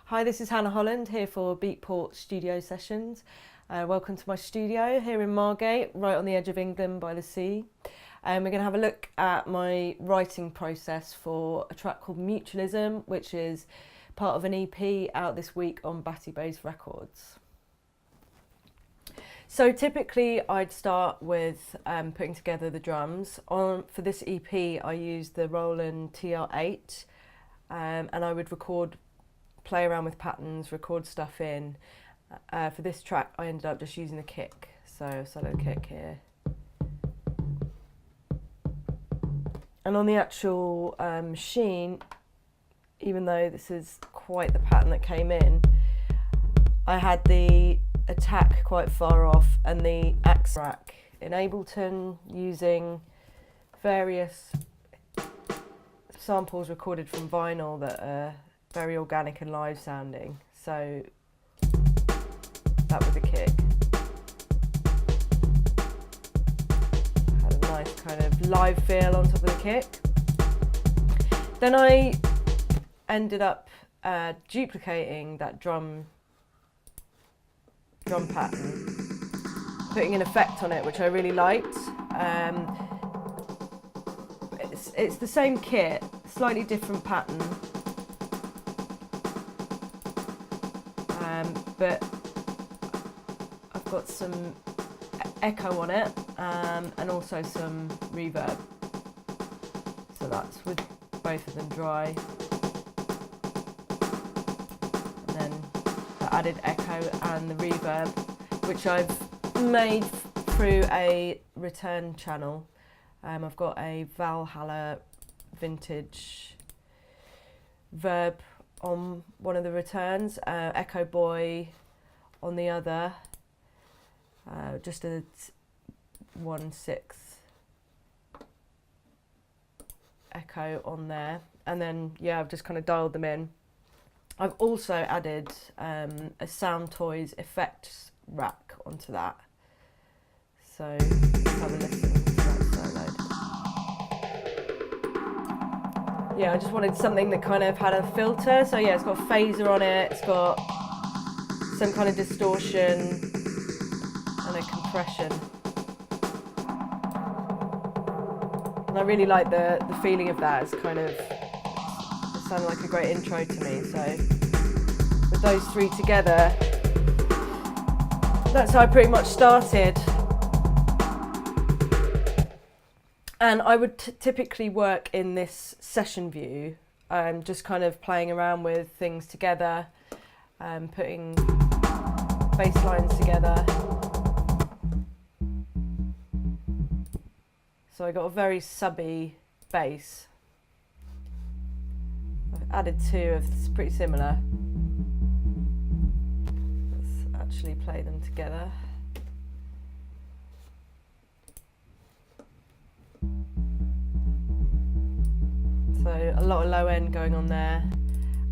Hi, this is Hannah Holland here for Beatport studio sessions. Welcome to my studio here in Margate, right on the edge of England by the sea. We're going to have a look at my writing process for a track called Mutualism, which is part of an EP out this week on Batty Bass records. So typically I'd start with putting together the drums. For this EP I used the Roland TR8 and I would play around with patterns, record stuff in. For this track I ended up just using the kick, so solo kick here. And on the actual machine, even though this is quite the pattern that came in, I had the attack quite far off and the axe rack in Ableton using various samples recorded from vinyl that are very organic and live sounding. So that was the kick. Had a nice kind of live feel on top of the kick. Then I ended up duplicating that drum pattern, putting an effect on it which I really liked. It's the same kit, slightly different pattern, but I've got some echo on it and also some reverb, so that's with both of them dry. And then the added echo and the reverb, which I've made through a return channel. I've got a Valhalla vintage verb on one of the returns, Echo Boy on the other, just a 1/6 echo on there, and then yeah, I've just kind of dialed them in. I've also added a Sound Toys effects rack onto that, so let's have a listen to that solo. Yeah, I just wanted something that kind of had a filter, so yeah, it's got a phaser on it, it's got some kind of distortion and a compression. And I really like the feeling of that. It's kind of, it sounded like a great intro to me, so with those three together, that's how I pretty much started. And I would typically work in this session view, just kind of playing around with things together, putting bass lines together. So I got a very subby bass. I've added two of it's pretty similar. Let's actually play them together. So a lot of low end going on there,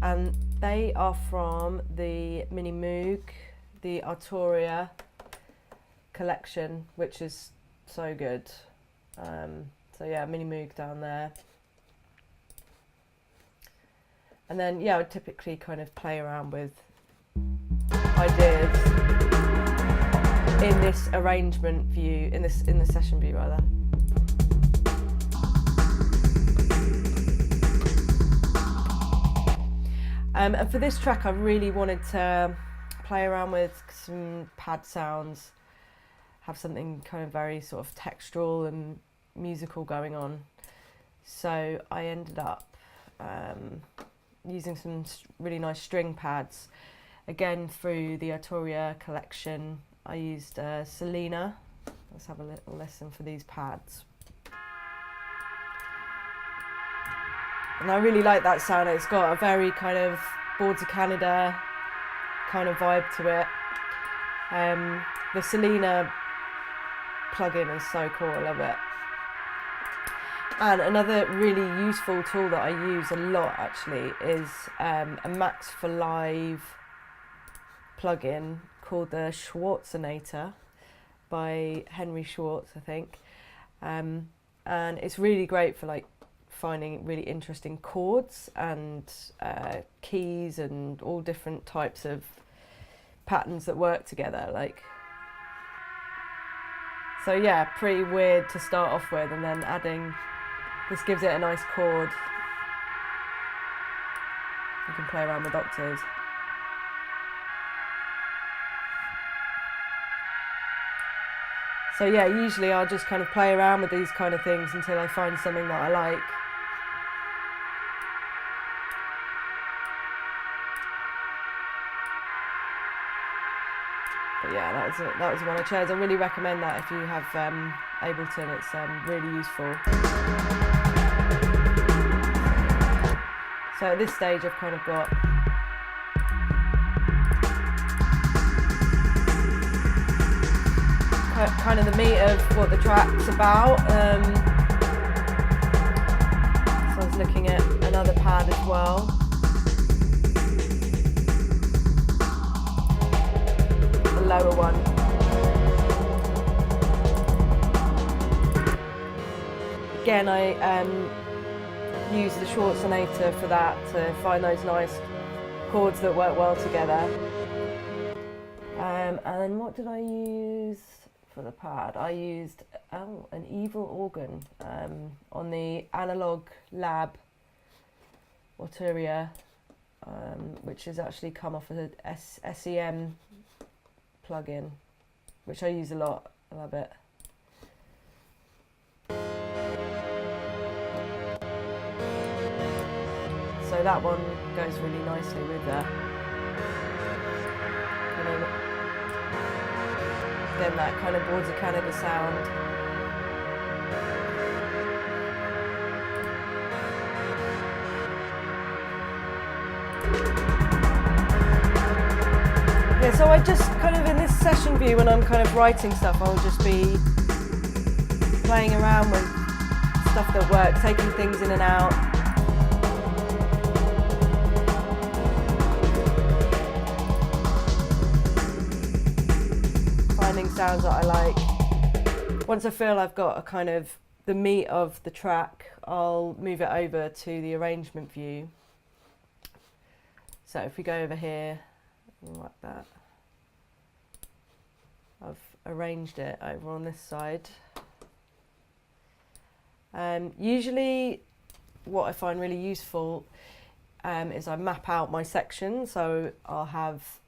and they are from the Mini Moog, the Arturia collection, which is so good. So yeah, Mini Moog down there. And then yeah, I would typically kind of play around with ideas in this arrangement view, in the session view rather. And for this track I really wanted to play around with some pad sounds, have something kind of very sort of textural and musical going on. So I ended up using some really nice string pads. Again, through the Arturia collection, I used Selena. Let's have a little listen for these pads. And I really like that sound. It's got a very kind of Boards of Canada kind of vibe to it. The Selena plugin is so cool, I love it. And another really useful tool that I use a lot actually is a Max for Live plugin called the Schwarzenator by Henry Schwartz, I think. And it's really great for like finding really interesting chords and keys and all different types of patterns that work together. Like, so yeah, pretty weird to start off with, and then adding this gives it a nice chord. You can play around with octaves. So yeah, usually I'll just kind of play around with these kind of things until I find something that I like. But yeah, that was the one I chose. I really recommend that if you have Ableton. It's really useful. So at this stage I've kind of got kind of the meat of what the track's about. So I was looking at another pad as well. The lower one. Again, I use the short sonator for that, to find those nice chords that work well together. And then what did I use for the pad? I used an evil organ on the Analog Lab Autoria, which has actually come off an SEM plugin, which I use a lot. I love it. So that one goes really nicely with that. Then that kind of Boards of Canada sound. Yeah, so I just kind of, in this session view, when I'm kind of writing stuff, I'll just be playing around with stuff that works, taking things in and out. Sounds that I like. Once I feel I've got a kind of the meat of the track, I'll move it over to the arrangement view. So if we go over here, like that, I've arranged it over on this side. Usually what I find really useful is I map out my section, so I'll have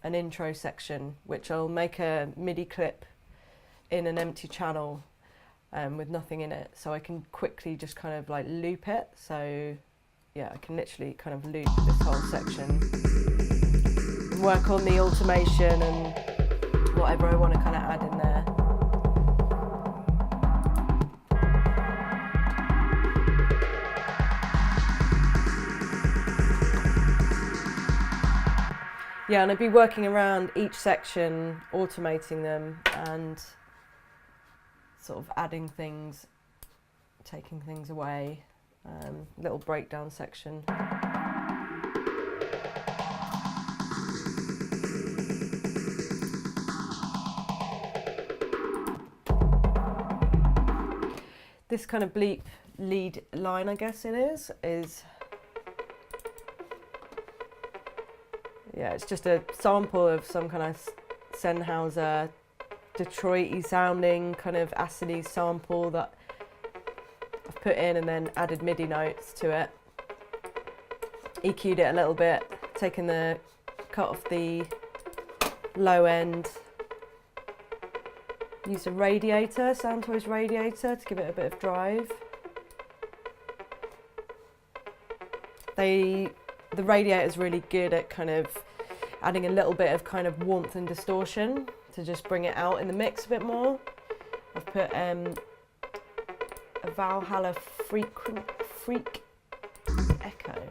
an intro section which I'll make a MIDI clip in an empty channel with nothing in it, so I can quickly just kind of like loop it. So yeah, I can literally kind of loop this whole section, work on the automation and whatever I want to kind of add in there. Yeah, and I'd be working around each section, automating them and sort of adding things, taking things away. Little breakdown section. This kind of bleep lead line, I guess it is yeah, it's just a sample of some kind of Sennheiser, Detroit-y sounding kind of acidy sample that I've put in and then added MIDI notes to it. EQ'd it a little bit, cut off the low end. Used a radiator, Soundtoys radiator, to give it a bit of drive. The radiator is really good at kind of adding a little bit of kind of warmth and distortion to just bring it out in the mix a bit more. I've put a Valhalla Freak Echo.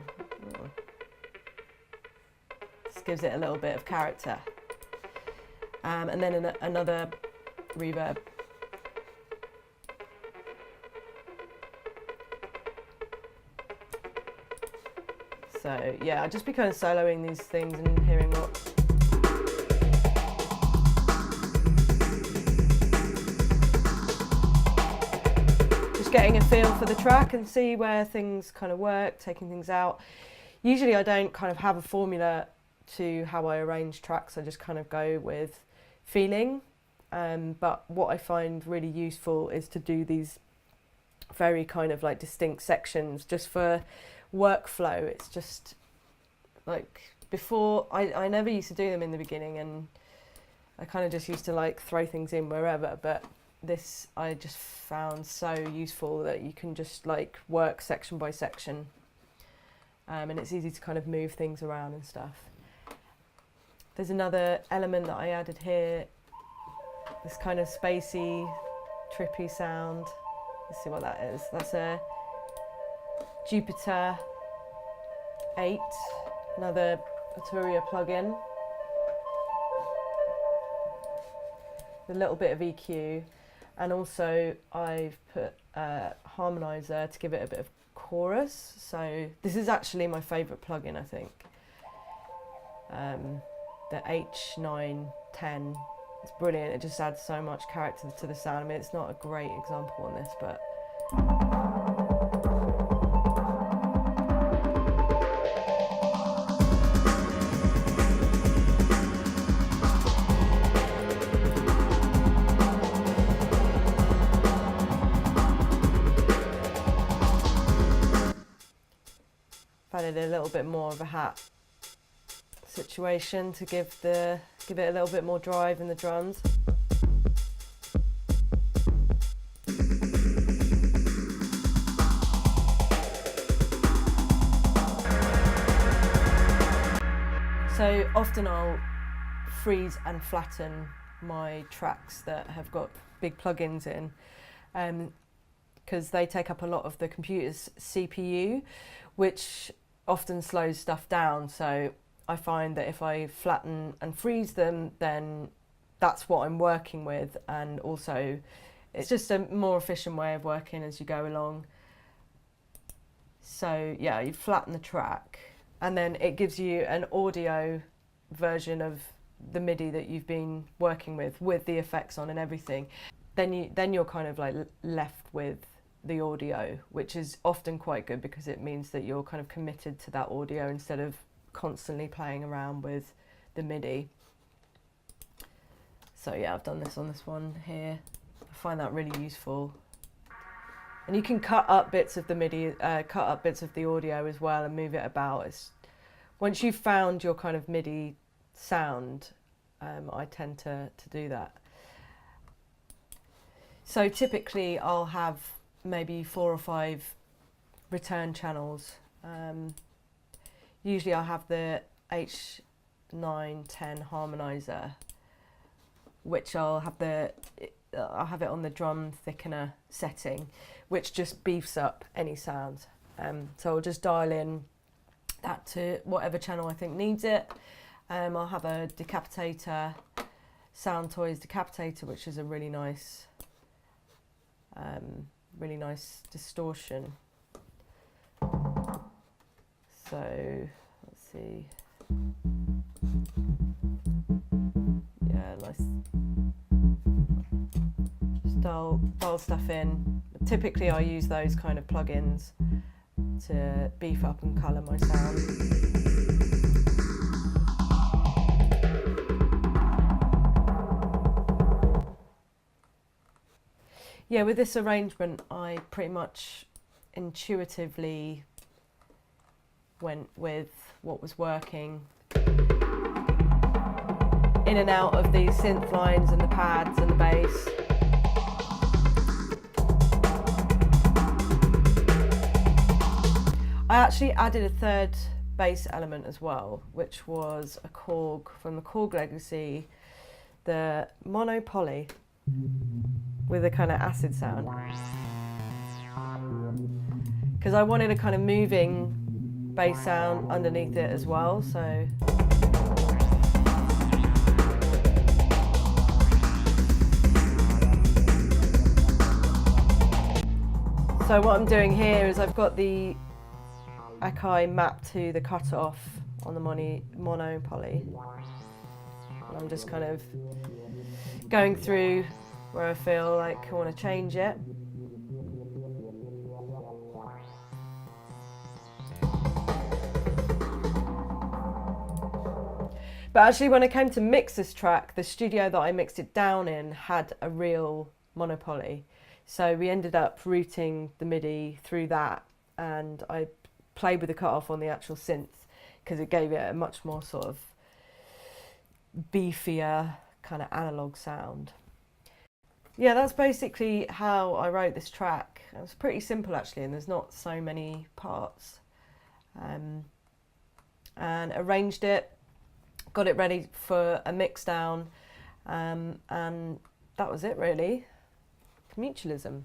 This gives it a little bit of character. And then another reverb. So yeah, I'll just be kind of soloing these things and hearing what. getting a feel for the track and see where things kind of work, taking things out. Usually I don't kind of have a formula to how I arrange tracks, I just kind of go with feeling. But what I find really useful is to do these very kind of like distinct sections just for workflow. It's just like before, I never used to do them in the beginning, and I kind of just used to like throw things in wherever, but this I just found so useful that you can just like work section by section, and it's easy to kind of move things around and stuff. There's another element that I added here, this kind of spacey, trippy sound. Let's see what that is. That's a Jupiter 8, another Arturia plugin. A little bit of EQ, and also I've put a harmonizer to give it a bit of chorus. So this is actually my favourite plugin, I think. The H910. It's brilliant. It just adds so much character to the sound. I mean, it's not a great example on this, but added a little bit more of a hat situation to give it a little bit more drive in the drums. So often I'll freeze and flatten my tracks that have got big plugins in, because they take up a lot of the computer's CPU, which often slows stuff down. So I find that if I flatten and freeze them, then that's what I'm working with, and also it's just a more efficient way of working as you go along. So yeah, you flatten the track, and then it gives you an audio version of the MIDI that you've been working with the effects on and everything. Then you're kind of like left with the audio, which is often quite good because it means that you're kind of committed to that audio instead of constantly playing around with the MIDI. So yeah, I've done this on this one here. I find that really useful. And you can cut up bits of the MIDI, cut up bits of the audio as well and move it about. Once you've found your kind of MIDI sound, I tend to do that. So typically I'll have maybe 4 or 5 return channels. Usually I'll have the H910 harmonizer, which I'll have it on the drum thickener setting, which just beefs up any sound. So I'll just dial in that to whatever channel I think needs it. I'll have a decapitator, Sound Toys decapitator, which is a really nice distortion. So let's see. Yeah, nice. Just dial stuff in. Typically I use those kind of plugins to beef up and colour my sound. Yeah, with this arrangement I pretty much intuitively went with what was working, in and out of these synth lines and the pads and the bass. I actually added a third bass element as well, which was a Korg from the Korg Legacy, the mono poly with a kind of acid sound, because I wanted a kind of moving bass sound underneath it as well. So what I'm doing here is I've got the Akai mapped to the cutoff on the mono poly, and I'm just kind of going through where I feel like I want to change it. But actually when I came to mix this track, the studio that I mixed it down in had a real monopoly. So we ended up routing the MIDI through that, and I played with the cutoff on the actual synth because it gave it a much more sort of beefier kind of analog sound. Yeah, that's basically how I wrote this track. It was pretty simple actually, and there's not so many parts. And arranged it, got it ready for a mix down, and that was it really. Mutualism.